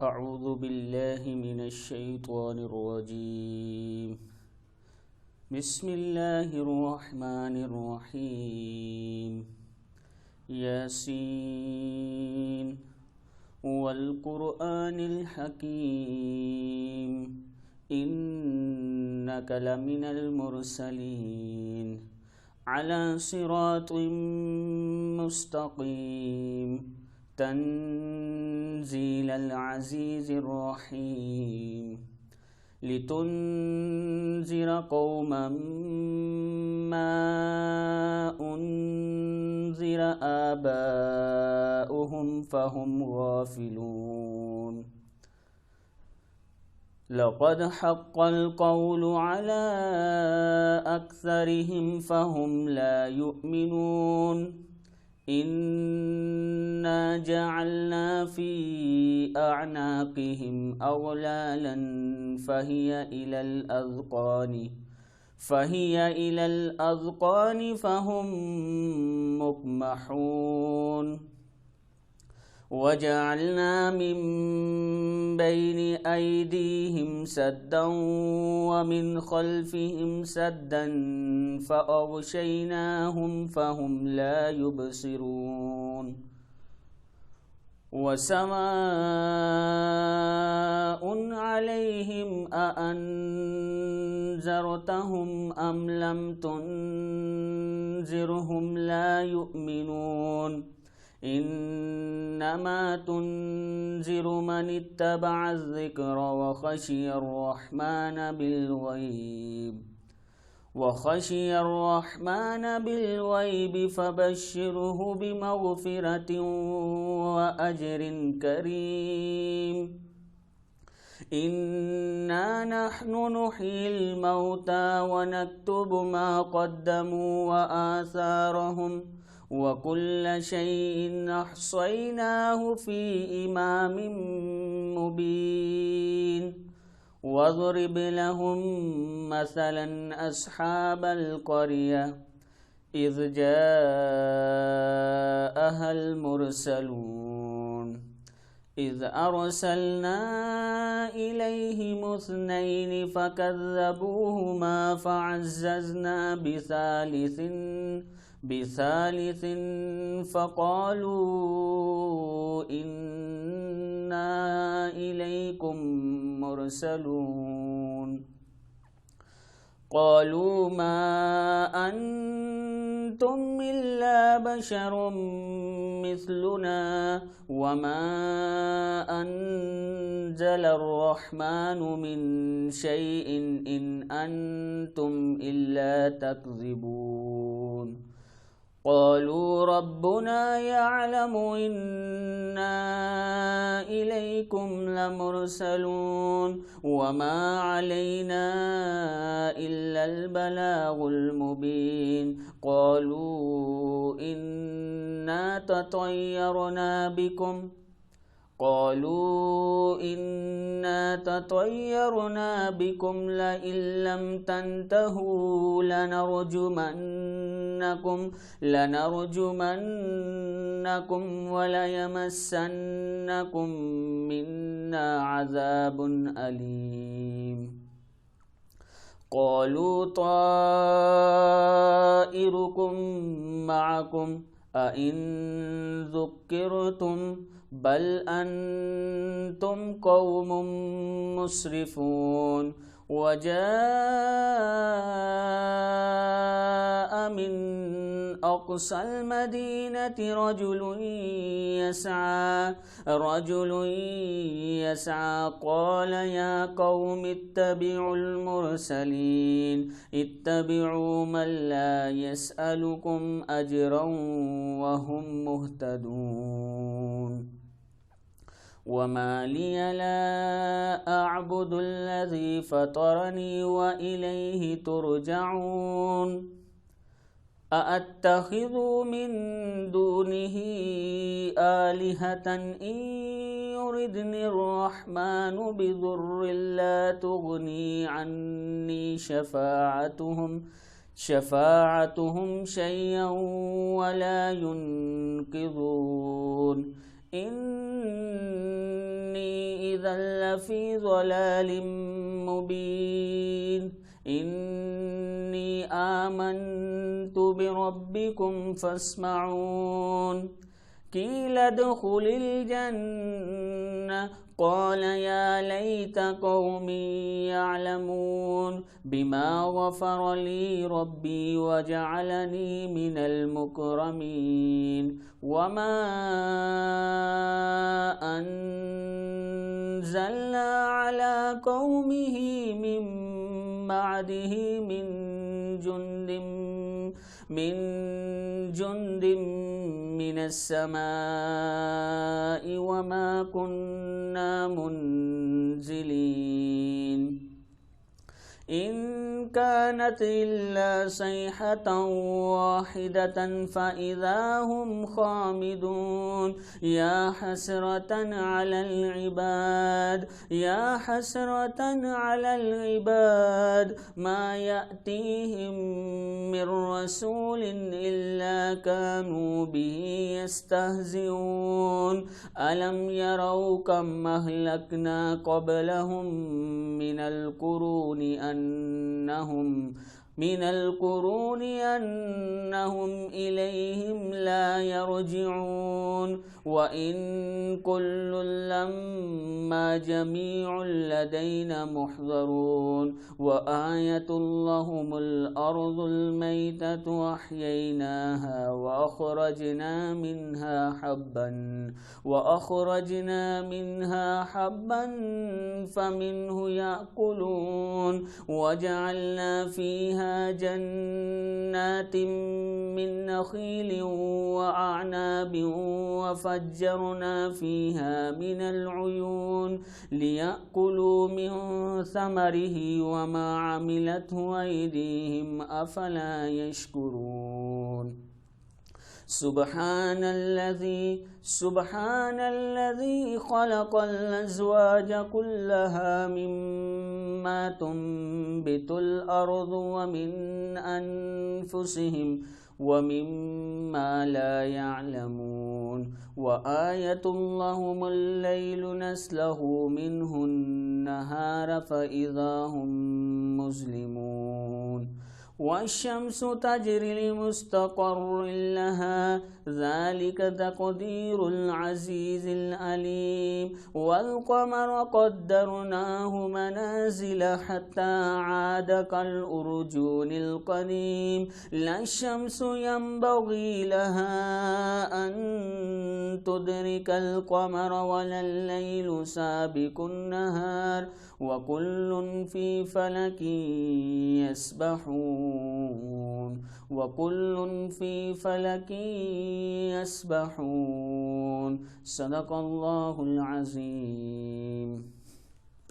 अऊज़ु बिल्लाहि मिनश्शैतानिर्रजीम। बिस्मिल्लाहिर्रहमानिर्रहीम। यासीन वल क़ुरआनिल हकीम इन्नका लमिनल मुरसलीन अला सिरातिम मुस्तक़ीम तंज़ीलल अज़ीज़िर रहीम लितुन्ज़िरा क़ौमम मा उन्ज़िरा आबाउहुम फ़हुम गाफ़िलून। लक़द हक़्क़ल क़ौलु अला अक्सरिहिम फ़हुम ला युमिनून। इन्ना जअलना फ़ी अअनाक़िहिम अग़लालन फ़हिय इलल अज़क़ानि फ़हुम मुक़महून। वजअलना मिन बैनि अयदीहिम सद्दन वमिन ख़ल्फ़िहिम सद्दन फ़अग़शयनाहुम फ़हुम ला युबसिरून। वसवाउन अलैहिम अअन्ज़रतहुम अम लम तुन्ज़िरहुम ला युमिनून। इन्नमा तुन्ज़िरु मन इत्तबअ ज़िक्र वख़शिय अर्रहमान बिलग़ैब फ़बश्शिरहु बिमग़फ़िरतिन व अज्रिन करीम। इन्ना नहनु नुह्यिल मौता व नक्तुबु मा क़द्दमू व आसारहुम व कुल्ल शैइन अहसैनाहु फ़ी इमामिन मुबीन। वज़रिब लहुम मसलन अस्हाबल क़र्यह इज़ जाअहल मुरसलून। इज़ अरसलना इलैहिम इस्नैनि फ़कज़्ज़बूहुमा फ़अज़्ज़ज़ना बिसालिसिन फ़क़ालू इन्ना इलैकुम मुरसलून। क़ालू मा अंतुम इल्ला बशरुम मिस्लुना वमा अंज़लर रहमानु मिन शैइन इन अंतुम इल्ला तकज़िबून। क़ालू रब्बुना यअलमु इन्ना इलैकुम लमुरसलून वमा अलैना इल्लल बलागुल मुबीन। क़ालू इन्ना ततय्यरना बिकुम लइन लम तंतहू लनरजुमन्नकुम वलयमस्सन्नकुम मिन्ना अज़ाबुन अलीम। क़ालू ताइरुकुम मअकुम अइन ज़ुक्किरतुम बल अंतुम क़ौमुम मुस्रिफून। वजाअ मिन अक़सल मदीनति रजुलुन यसआ क़ाल या क़ौम इत्तबिउल मुरसलीन इत्तबिउ मन ला यसअलुकुम अजरन वहुम मुहतदून। वमा लिया ला अअबुदुल्लज़ी फ़तरनी व इलैहि तुरजऊन। अअत्तख़िज़ु मिन दूनिही आलिहतन इन युरिदनिर रहमानु बिदुर्रिन ला तुग़नी अन्नी शफ़ाअतुहुम शैय्अन वला युनक़िज़ून। इन्नी إذا لفي ضلال مبين إني آمنت بربكم فاسمعون قيل ادخل الجنة قال يا ليت قومي يعلمون بما غفر لي ربي وجعلني من المكرمين وما أنزلنا على قومه من بعده من جند من السماء وما كنا منزلين إن كانت إلا صيحة واحدة فإذا هم خامدون يا حسرة على العباد ما يأتيهم من رسول إلا كانوا به يستهزئون ألم يروا كم أهلكنا قبلهم من القرون أنهم إليهم لا يرجعون وإن كل لما جميع لدينا محضرون وآية لهم الأرض الميتة أحييناها وأخرجنا منها حبا فمنه يأكلون وجعلنا فيها جنات من نخيل وأعناب وفجرنا فيها من العيون ليأكلوا من ثمره وما عملته أيديهم أفلا يشكرون سبحان الذي خلق الأزواج كلها مما تنبت الأرض ومن أنفسهم ومما لا يعلمون وآية لهم الليل نسلخ منه النهار فإذا هم مظلمون والشمس تجري لمستقر لها ذلك تقدير العزيز العليم والقمر قدرناه منازل حتى عاد كالأرجون القديم لا الشمس ينبغي لها أن تدرك القمر ولا الليل سابق النهار وكل في فلك يسبحون صدق الله العظيم.